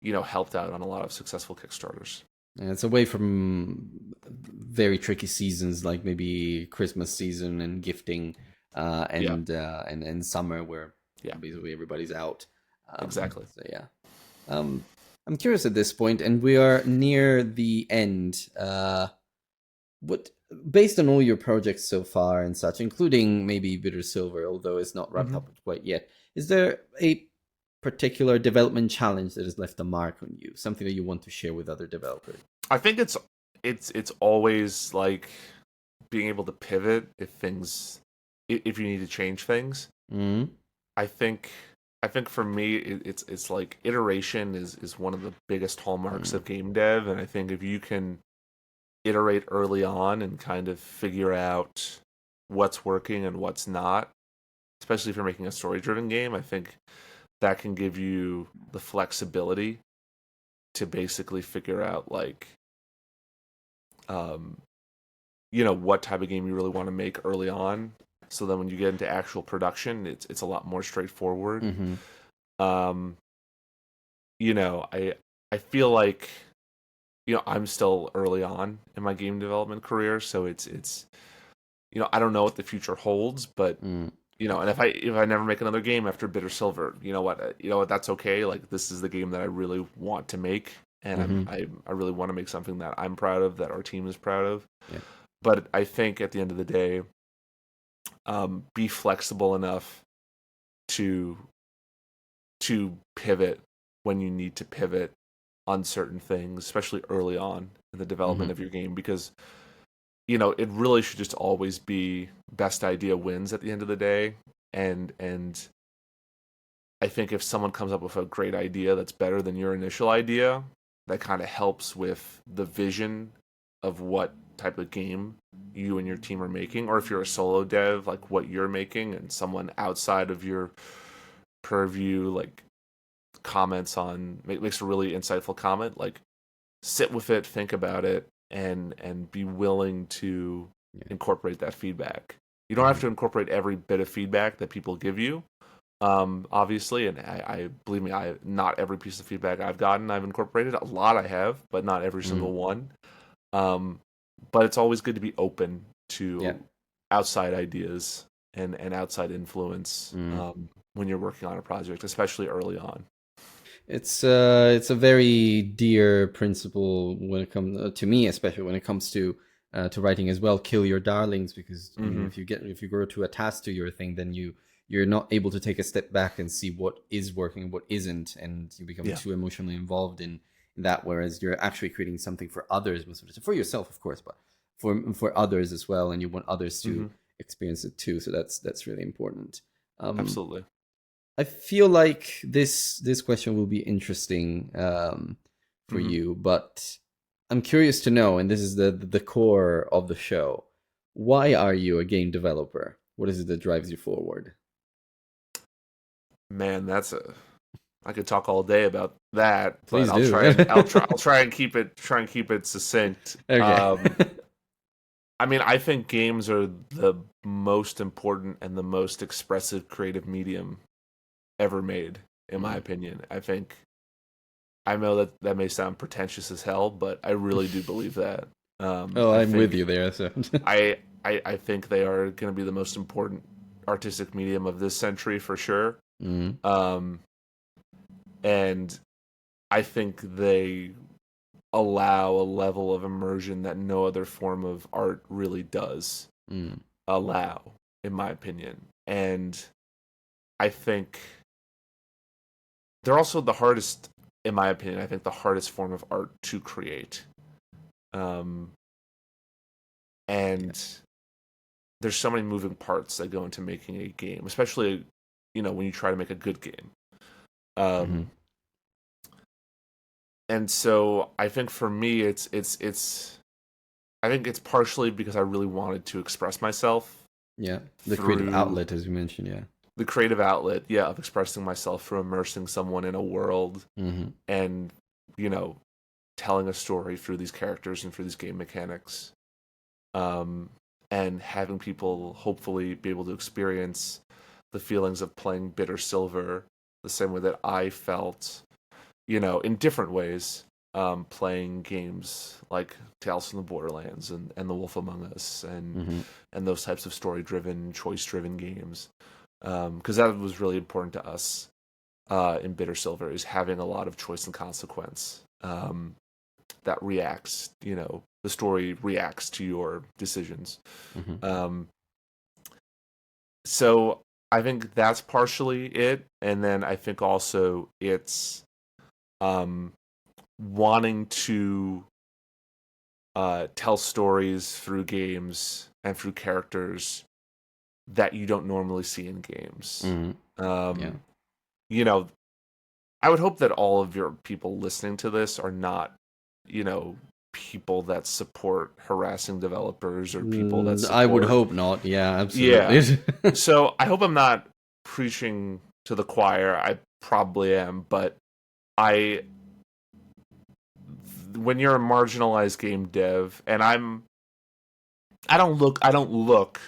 helped out on a lot of successful Kickstarters. And it's away from very tricky seasons like maybe Christmas season and gifting, Yeah, and summer, where yeah, basically everybody's out. exactly. So yeah. Um, I'm curious at this point, and we are near the end. What, based on all your projects so far and such, including maybe Bitter Silver, although it's not wrapped Hmm. up quite yet, is there a particular development challenge that has left a mark on you? Something that you want to share with other developers? I think it's always like being able to pivot if you need to change things. Mm-hmm. I think I think for me it's like iteration is one of the biggest hallmarks of game dev, and I think if you can iterate early on and kind of figure out what's working and what's not, especially if you're making a story driven game, I think that can give you the flexibility to basically figure out like um what type of game you really want to make early on, so then when you get into actual production it's a lot more straightforward. Mm-hmm. um I feel like I'm still early on in my game development career, so it's I don't know what the future holds, but Mm-hmm. and if I never make another game after Bitter Silver, you know what, that's okay. Like this is the game that I really want to make, and Mm-hmm. I really want to make something that I'm proud of, that our team is proud of. Yeah. But I think at the end of the day, be flexible enough to pivot when you need to pivot on certain things, especially early on in the development Mm-hmm. of your game, because it really should just always be best idea wins at the end of the day. And I think if someone comes up with a great idea that's better than your initial idea, that kind of helps with the vision of what type of game you and your team are making, or if you're a solo dev, like what you're making, and someone outside of your purview like comments on makes a really insightful comment, like sit with it, think about it, and be willing to Yeah. incorporate that feedback. You don't have Mm-hmm. to incorporate every bit of feedback that people give you, obviously, and I believe me, I not every piece of feedback I've gotten I've incorporated. A lot I have, but not every Mm-hmm. single one. Um, but it's always good to be open Yeah. to outside ideas and outside influence Mm. when you're working on a project, especially early on. It's a very dear principle when it comes to me, especially when it comes to writing as well. Kill your darlings, because I mean, Hmm. if you grow too attached to your thing, then you're not able to take a step back and see what is working and what isn't, and you become Yeah. too emotionally involved in that. Whereas you're actually creating something for others, most of the time, for yourself, of course, but for others as well, and you want others to Hmm. experience it too. So that's really important. Um, Absolutely. I feel like this question will be interesting for Hmm. you, but I'm curious to know, and this is the core of the show. Why are you a game developer? What is it that drives you forward? Man, I could talk all day about that, but Please do. I'll try and keep it succinct. Okay. I mean, I think games are the most important and the most expressive creative medium ever made, in my Mm. opinion. I know that that may sound pretentious as hell, but I really do believe that. Oh, I I'm with think you there. So. I think they are going to be the most important artistic medium of this century for sure. Mm. Um, and I think they allow a level of immersion that no other form of art really does Mm. allow, in my opinion. And I think they're also the hardest, in my opinion, I think the hardest form of art to create. Um, Yeah. and there's so many moving parts that go into making a game, especially, when you try to make a good game. Hmm. Um, and so I think for me, I think it's partially because I really wanted to express myself Yeah. The creative through outlet, as you mentioned. Yeah. the creative outlet, yeah, of expressing myself through immersing someone in a world Hmm. and, you know, telling a story through these characters and through these game mechanics. Um, and having people hopefully be able to experience the feelings of playing Bitter Silver the same way that I felt, in different ways, playing games like Tales from the Borderlands and The Wolf Among Us Hmm. and those types of story driven, choice driven games. Because that was really important to us in Bitter Silver, is having a lot of choice and consequence that reacts. The story reacts to your decisions. Hmm. Um, so I think that's partially it, and then I think also it's um, wanting to tell stories through games and through characters that you don't normally see in games. Hmm. Yeah. Um, you know, I would hope that all of your people listening to this are not, you know, people that support harassing developers or people that I would support. hope not. Yeah, Yeah. absolutely. So I hope I'm not preaching to the choir. I probably am, but I, when you're a marginalized game dev, and I don't look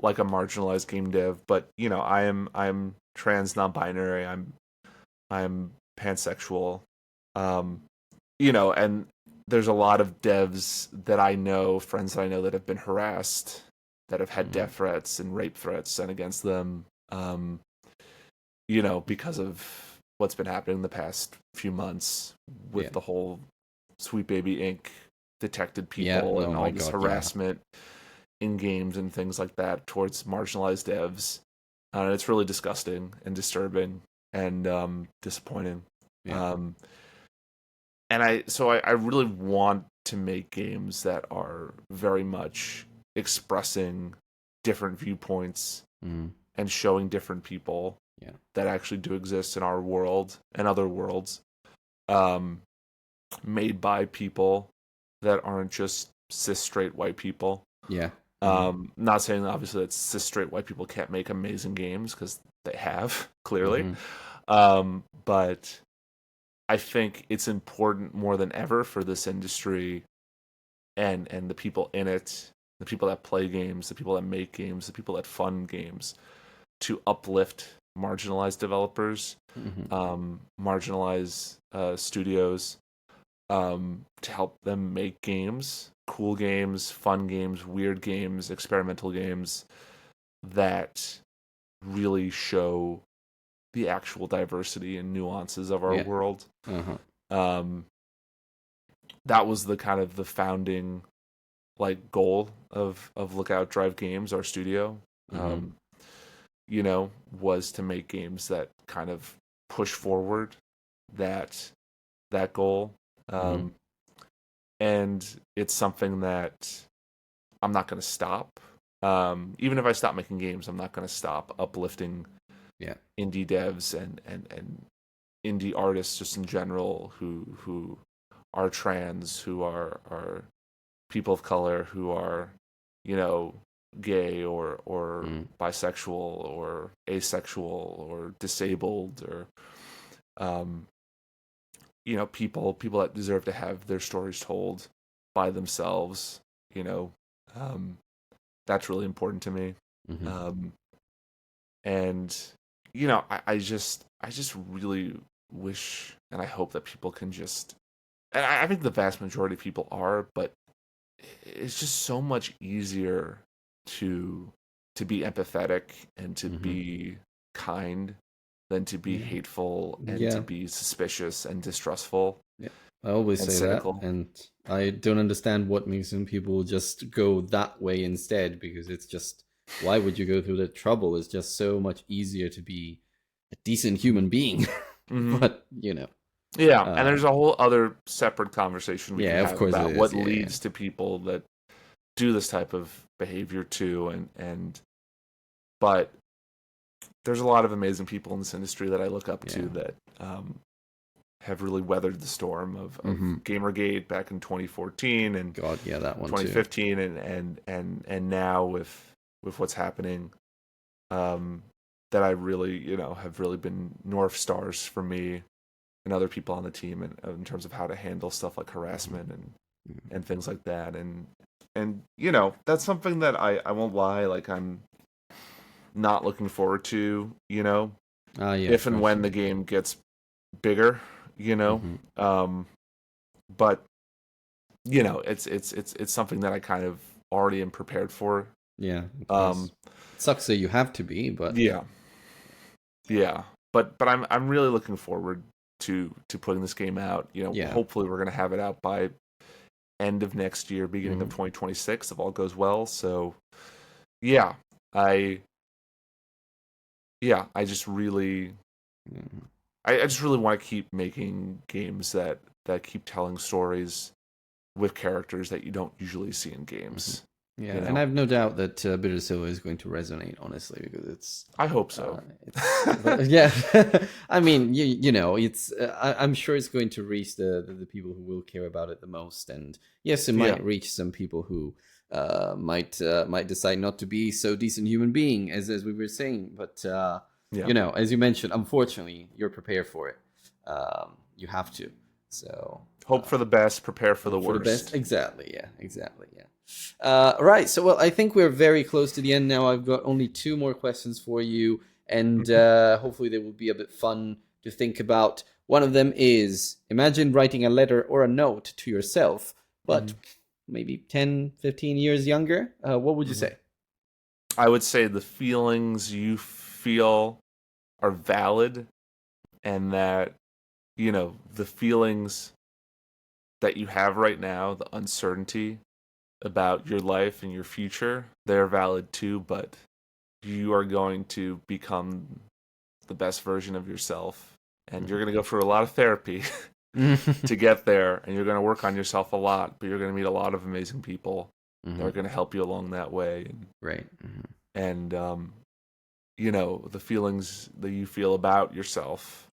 like a marginalized game dev, but I'm trans, non-binary. I'm pansexual. Um, and there's a lot of devs that I know, friends that I know that have been harassed, that have had Mhm. death threats and rape threats sent against them. Because of what's been happening the past few months Yeah. with the whole Sweet Baby Inc. detected Yeah. people Oh and my all this God. Yeah. harassment in games and things like that towards marginalized devs. It's really disgusting and disturbing and disappointing. Yeah. Um, and I really want to make games that are very much expressing different viewpoints Mm. and showing different people Yeah. that actually do exist in our world and other worlds, um, made by people that aren't just cis straight white people. Yeah. Hmm. Not saying obviously that cis straight white people can't make amazing games, because they have clearly, Hmm. but I think it's important more than ever for this industry and the people in it, the people that play games, the people that make games, the people that fund games, to uplift marginalized developers, Hmm. marginalized studios, to help them make games, cool games, fun games, weird games, experimental games that really show the actual diversity and nuances of our Yeah. world. Uh-huh. That was the kind of the founding like goal of Lookout Drive Games, our studio. You know, was to make games that kind of push forward that goal. And it's something that I'm not going to stop. Even if I stop making games, I'm not going to stop uplifting indie devs and indie artists just in general who are trans, who are people of color, who are, you know, gay or bisexual or asexual or disabled, or you know, people that deserve to have their stories told by themselves. You know, that's really important to me. And you know, I just really wish and I hope that people can just, and I think the vast majority of people are, but it's just so much easier to be empathetic and to be kind than to be hateful and to be suspicious and distrustful. Yeah, I always say cynical. that, and I don't understand what makes some people just go that way instead, because it's just, why would you go through the trouble? It's just so much easier to be a decent human being. But, you know. Yeah, and there's a whole other separate conversation we can have about what leads to people that do this type of behavior too, and but there's a lot of amazing people in this industry that I look up to that have really weathered the storm of Gamergate back in 2014 and that one 2015 too. and now with what's happening, that I really, you know, have really been North Stars for me and other people on the team in terms of how to handle stuff like harassment and things like that. And you know, that's something that I won't lie, like I'm not looking forward to, you know, if and when the game gets bigger, you know. But you know, it's something that I kind of already am prepared for. Yeah. It sucks that you have to be, but yeah. But I'm really looking forward to putting this game out. You know, hopefully we're gonna have it out by end of next year, beginning of 2026, if all goes well. So yeah, I just really I just really want to keep making games that keep telling stories with characters that you don't usually see in games. Yeah, you know? And I have no doubt that Bitter Silver is going to resonate, honestly, because it's... I hope so. Yeah, I mean, you know, it's. I'm sure it's going to reach the people who will care about it the most, and yes, it might reach some people who might decide not to be so decent human being as we were saying, but you know, as you mentioned, unfortunately, you're prepared for it. You have to. So hope for the best, prepare for the worst. For the best, exactly. Yeah, exactly. Yeah. Right. So, well, I think we're very close to the end now. I've got only 2 more questions for you, and hopefully they will be a bit fun to think about. One of them is, imagine writing a letter or a note to yourself, but maybe 10, 15 years younger. What would you say? I would say the feelings you feel are valid, and that, you know, the feelings that you have right now, the uncertainty about your life and your future, they're valid too, but you are going to become the best version of yourself, and you're going to go through a lot of therapy to get there, and you're going to work on yourself a lot, but you're going to meet a lot of amazing people that are going to help you along that way. Right. And you know, the feelings that you feel about yourself,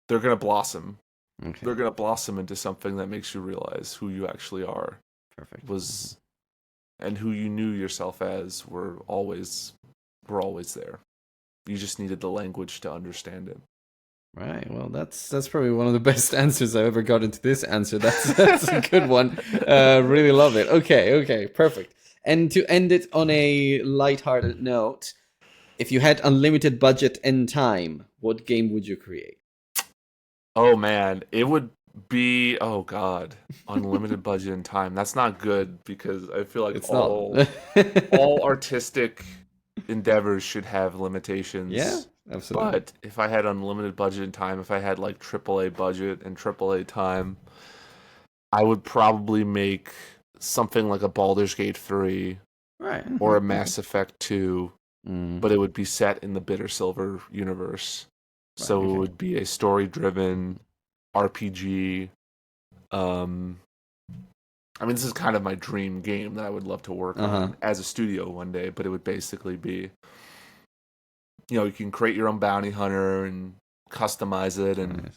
they're going to blossom. Okay. They're going to blossom into something that makes you realize who you actually are. Perfect. And who you knew yourself as were always there. You just needed the language to understand it. Right. Well, that's probably one of the best answers I've ever got into this answer. That's a good one. Really love it. Okay, perfect. And to end it on a lighthearted note, if you had unlimited budget and time, what game would you create? Oh man, it would be, oh god, unlimited budget and time. That's not good, because I feel like all artistic endeavors should have limitations. Yeah, Absolutely. But if I had unlimited budget and time, if I had like AAA budget and AAA time, I would probably make something like a Baldur's Gate 3 Right. or a Okay. Mass Effect 2, Mm, but it would be set in the Bitter Silver universe. right. So it Okay. would be a story-driven RPG. Um, I mean, this is kind of my dream game that I would love to work Uh-huh. on as a studio one day, but it would basically be, you can create your own bounty hunter and customize it and Right.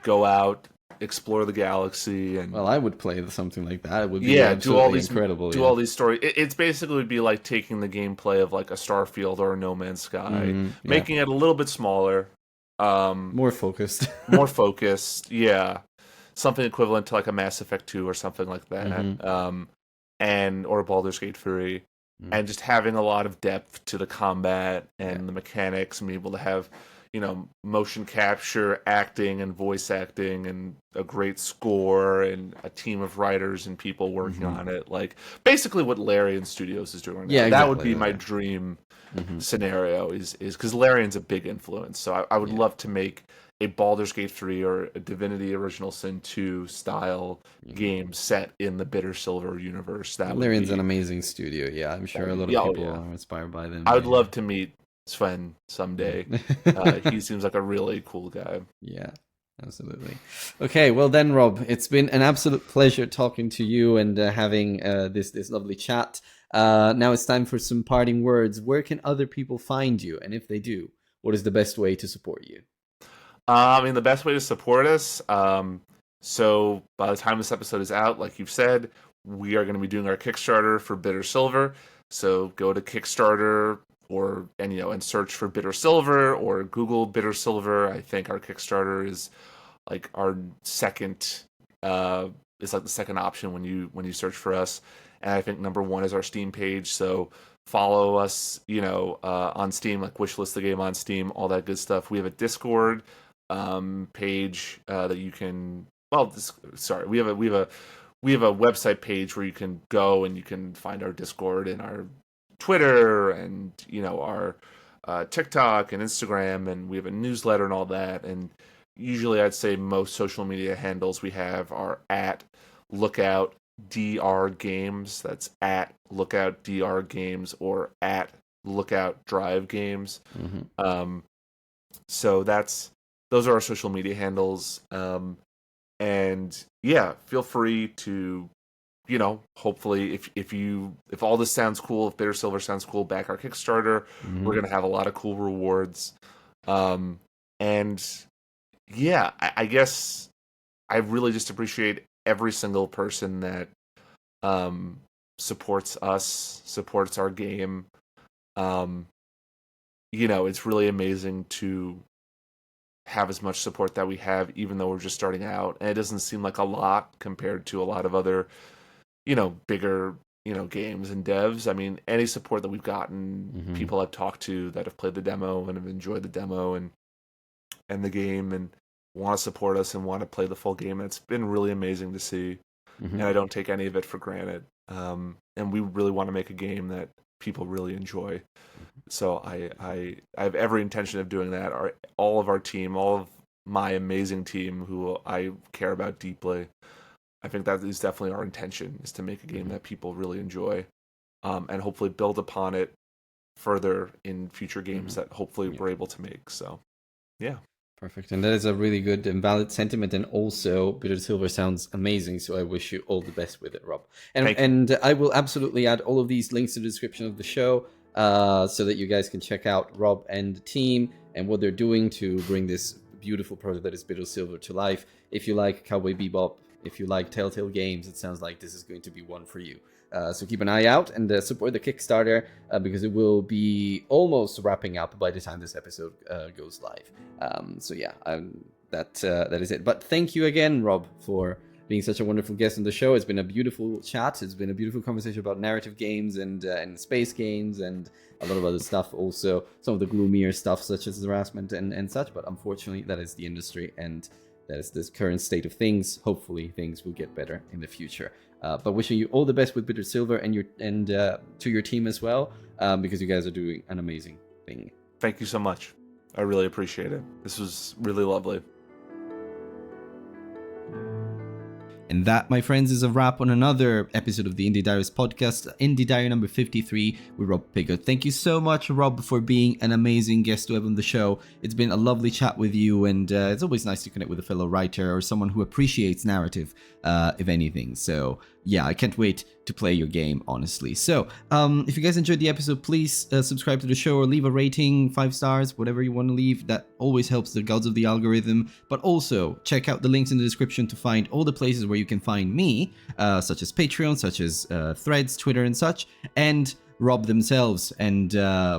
go out, explore the galaxy, and Well, I would play something like that. It would be yeah, absolutely incredible. do Yeah. all these stories. It's basically would be like taking the gameplay of like a Starfield or a No Man's Sky, Yeah. making it a little bit smaller, More focused. more focused. Yeah, something equivalent to like a Mass Effect 2 or something like that. Mm-hmm. And or Baldur's Gate 3, and just having a lot of depth to the combat and the mechanics, and be able to have, motion capture, acting, and voice acting, and a great score, and a team of writers and people working on it. Like basically what Larian Studios is doing now. Yeah, That would exactly. be my Yeah. dream Mm-hmm. scenario. Is because Larian's a big influence. So I would Yeah. love to make a Baldur's Gate 3 or a Divinity Original Sin 2 style game set in the Bitter Silver universe. That would Larian's an be amazing studio. Yeah, I'm sure a lot of yeah, oh people yeah. are inspired by them. I would Yeah. love to meet Sven someday. He seems like a really cool guy. Yeah, absolutely. Okay, well then, Rob, it's been an absolute pleasure talking to you and having this lovely chat. Now it's time for some parting words. Where can other people find you? And if they do, what is the best way to support you? I mean, the best way to support us. So by the time this episode is out, like you've said, we are going to be doing our Kickstarter for Bitter Silver. So go to Kickstarter and search for Bitter Silver or Google Bitter Silver. I think our Kickstarter is like our second. It's like the second option when you search for us. And I think number one is our Steam page. So follow us, on Steam, like wishlist the game on Steam, all that good stuff. We have a Discord page that you can. Well, sorry, we have a website page where you can go and you can find our Discord and our Twitter and our TikTok and Instagram, and we have a newsletter and all that. And usually, I'd say most social media handles we have are at Lookout DR Games. That's at Lookout DR Games or at Lookout Drive Games. Mm-hmm. So those are our social media handles. And yeah, feel free to, hopefully if all this sounds cool, if Bitter Silver sounds cool, back our Kickstarter. Mm-hmm. We're gonna have a lot of cool rewards. And yeah, I guess I really just appreciate every single person that supports us, supports our game. It's really amazing to have as much support that we have, even though we're just starting out. And it doesn't seem like a lot compared to a lot of other, bigger, games and devs. I mean, any support that we've gotten, people I've talked to that have played the demo and have enjoyed the demo and the game and want to support us and want to play the full game. It's been really amazing to see. And I don't take any of it for granted. And we really want to make a game that people really enjoy. So I have every intention of doing that. All of our team, all of my amazing team who I care about deeply, I think that is definitely our intention, is to make a game that people really enjoy, and hopefully build upon it further in future games that hopefully we're able to make. So yeah. Perfect. And that is a really good and valid sentiment. And also, Bitter Silver sounds amazing. So I wish you all the best with it, Rob. And I will absolutely add all of these links in the description of the show so that you guys can check out Rob and the team and what they're doing to bring this beautiful project that is Bitter Silver to life. If you like Cowboy Bebop, if you like Telltale games, it sounds like this is going to be one for you. So keep an eye out and support the Kickstarter because it will be almost wrapping up by the time this episode goes live. So yeah, that is it. But thank you again, Rob, for being such a wonderful guest on the show. It's been a beautiful chat. It's been a beautiful conversation about narrative games and space games and a lot of other stuff. Also, some of the gloomier stuff such as harassment and such. But unfortunately, that is the industry and that is the current state of things. Hopefully, things will get better in the future. But wishing you all the best with Bitter Silver and to your team as well, because you guys are doing an amazing thing. Thank you so much. I really appreciate it. This was really lovely. And that, my friends, is a wrap on another episode of the Indie Diaries podcast, Indie Diary number 53 with Rob Pigott. Thank you so much, Rob, for being an amazing guest to have on the show. It's been a lovely chat with you, and it's always nice to connect with a fellow writer or someone who appreciates narrative, if anything. So, yeah, I can't wait to play your game, honestly. So, if you guys enjoyed the episode, please subscribe to the show or leave a rating, 5 stars, whatever you want to leave. That always helps the gods of the algorithm. But also, check out the links in the description to find all the places where you can find me, such as Patreon, such as Threads, Twitter, and such, and Rob themselves. And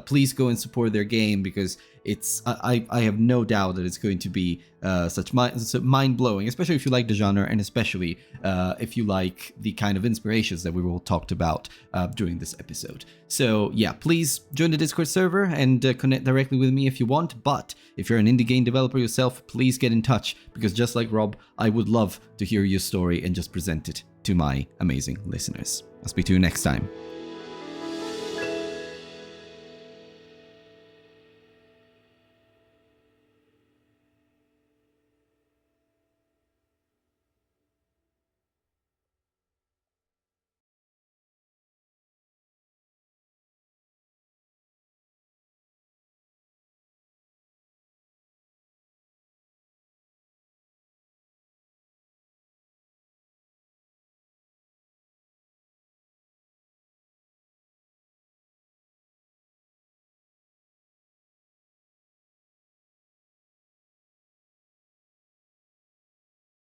please go and support their game, because it's I have no doubt that it's going to be such mind-blowing, especially if you like the genre, and especially if you like the kind of inspirations that we all talked about during this episode. So yeah, please join the Discord server and connect directly with me if you want. But if you're an indie game developer yourself, please get in touch, because just like Rob, I would love to hear your story and just present it to my amazing listeners. I'll speak to you next time.